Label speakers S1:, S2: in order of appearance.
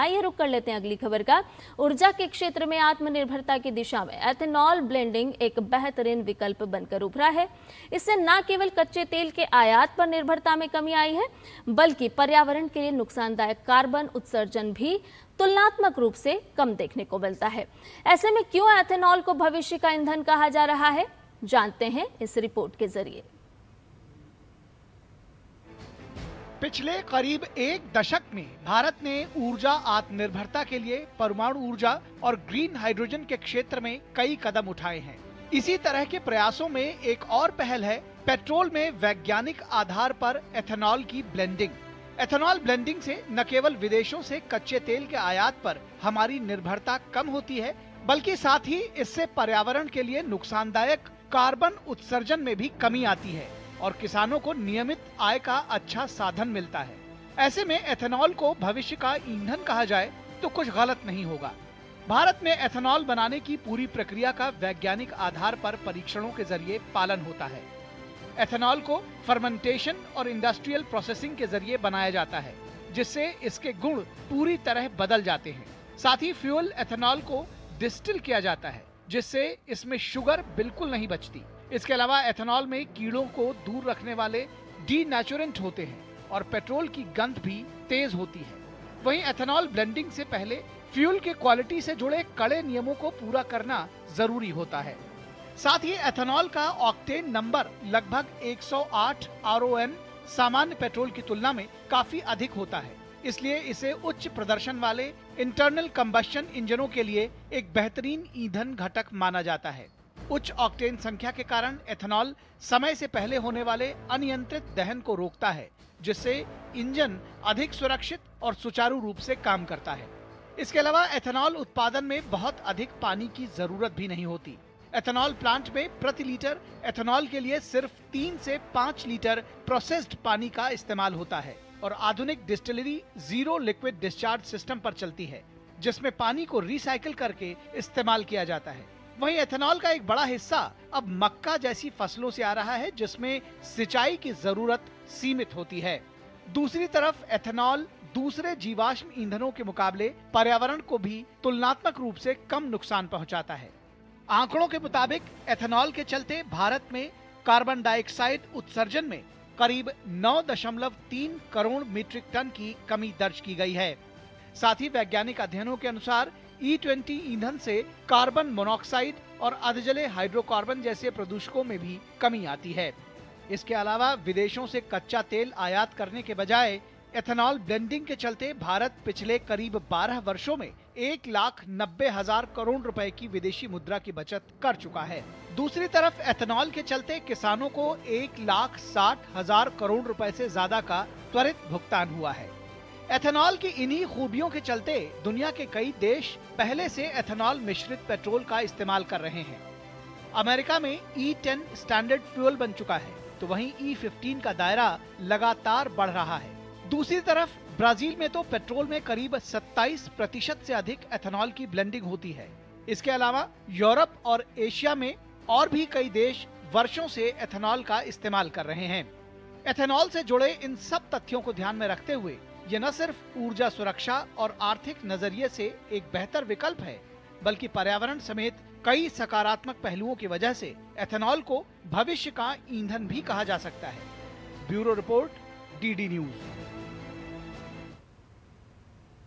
S1: आइए रुक कर लेते हैं अगली खबर का। ऊर्जा के क्षेत्र में आत्मनिर्भरता की दिशा में एथेनॉल ब्लेंडिंग एक बेहतरीन विकल्प बनकर उभरा है। इससे न केवल कच्चे तेल के आयात पर निर्भरता में कमी आई है, बल्कि पर्यावरण के लिए नुकसानदायक कार्बन उत्सर्जन भी तुलनात्मक रूप से कम देखने को मिलता है। ऐसे में क्यों एथेनॉल को भविष्य का ईंधन कहा जा रहा है, जानते हैं इस रिपोर्ट के जरिए।
S2: पिछले करीब एक दशक में भारत ने ऊर्जा आत्मनिर्भरता के लिए परमाणु ऊर्जा और ग्रीन हाइड्रोजन के क्षेत्र में कई कदम उठाए हैं। इसी तरह के प्रयासों में एक और पहल है पेट्रोल में वैज्ञानिक आधार पर एथेनॉल की ब्लेंडिंग। एथेनॉल ब्लेंडिंग से न केवल विदेशों से कच्चे तेल के आयात पर हमारी निर्भरता कम होती है, बल्कि साथ ही इससे पर्यावरण के लिए नुकसानदायक कार्बन उत्सर्जन में भी कमी आती है और किसानों को नियमित आय का अच्छा साधन मिलता है। ऐसे में एथेनॉल को भविष्य का ईंधन कहा जाए तो कुछ गलत नहीं होगा। भारत में एथेनॉल बनाने की पूरी प्रक्रिया का वैज्ञानिक आधार पर परीक्षणों के जरिए पालन होता है। एथेनॉल को फर्मेंटेशन और इंडस्ट्रियल प्रोसेसिंग के जरिए बनाया जाता है, जिससे इसके गुण पूरी तरह बदल जाते हैं। साथ ही फ्यूल एथेनॉल को डिस्टिल किया जाता है, जिससे इसमें शुगर बिल्कुल नहीं बचती। इसके अलावा एथेनॉल में कीड़ों को दूर रखने वाले डीनेचुरेंट होते हैं और पेट्रोल की गंध भी तेज होती है। वहीं एथेनॉल ब्लेंडिंग से पहले फ्यूल की क्वालिटी से जुड़े कड़े नियमों को पूरा करना जरूरी होता है। साथ ही एथेनॉल का ऑक्टेन नंबर लगभग 108 RON सामान्य पेट्रोल की तुलना में काफी अधिक होता है, इसलिए इसे उच्च प्रदर्शन वाले इंटरनल कंबस्शन इंजनों के लिए एक बेहतरीन ईंधन घटक माना जाता है। उच्च ऑक्टेन संख्या के कारण एथेनॉल समय से पहले होने वाले अनियंत्रित दहन को रोकता है, जिससे इंजन अधिक सुरक्षित और सुचारू रूप से काम करता है। इसके अलावा एथेनॉल उत्पादन में बहुत अधिक पानी की जरूरत भी नहीं होती। एथेनॉल प्लांट में प्रति लीटर एथेनॉल के लिए सिर्फ 3 से 5 लीटर प्रोसेस्ड पानी का इस्तेमाल होता है और आधुनिक distillery zero liquid discharge system पर चलती है, जिसमें पानी को रिसाइकिल करके इस्तेमाल किया जाता है। वहीं एथेनॉल का एक बड़ा हिस्सा अब मक्का जैसी फसलों से आ रहा है, जिसमें सिंचाई की जरूरत सीमित होती है। दूसरी तरफ एथेनॉल दूसरे जीवाश्म ईंधनों के मुकाबले पर्यावरण को भी तुलनात्मक रूप से कम नुकसान पहुंचाता है। आंकड़ों के मुताबिक एथेनॉल के चलते भारत में कार्बन डाइऑक्साइड उत्सर्जन में करीब 9.3 करोड़ मीट्रिक टन की कमी दर्ज की गई है। साथ ही वैज्ञानिक अध्ययनों के अनुसार E20 ईंधन से कार्बन मोनोऑक्साइड और अधजले हाइड्रोकार्बन जैसे प्रदूषकों में भी कमी आती है। इसके अलावा विदेशों से कच्चा तेल आयात करने के बजाय एथेनॉल ब्लेंडिंग के चलते भारत पिछले करीब 12 वर्षों में 1,90,000 करोड़ रुपए की विदेशी मुद्रा की बचत कर चुका है। दूसरी तरफ एथेनॉल के चलते किसानों को 1,60,000 करोड़ रुपए से ज्यादा का त्वरित भुगतान हुआ है। एथेनॉल की इन्हीं खूबियों के चलते दुनिया के कई देश पहले से एथेनॉल मिश्रित पेट्रोल का इस्तेमाल कर रहे हैं। अमेरिका में E10 स्टैंडर्ड फ्यूल बन चुका है, तो वहीं E15 का दायरा लगातार बढ़ रहा है। दूसरी तरफ ब्राजील में तो पेट्रोल में करीब 27% से अधिक एथेनॉल की ब्लेंडिंग होती है। इसके अलावा यूरोप और एशिया में और भी कई देश वर्षों से एथेनॉल का इस्तेमाल कर रहे हैं। एथेनॉल से जुड़े इन सब तथ्यों को ध्यान में रखते हुए ये न सिर्फ ऊर्जा सुरक्षा और आर्थिक नजरिए से एक बेहतर विकल्प है, बल्कि पर्यावरण समेत कई सकारात्मक पहलुओं की वजह से एथेनॉल को भविष्य का ईंधन भी कहा जा सकता है। Bureau report, DD news.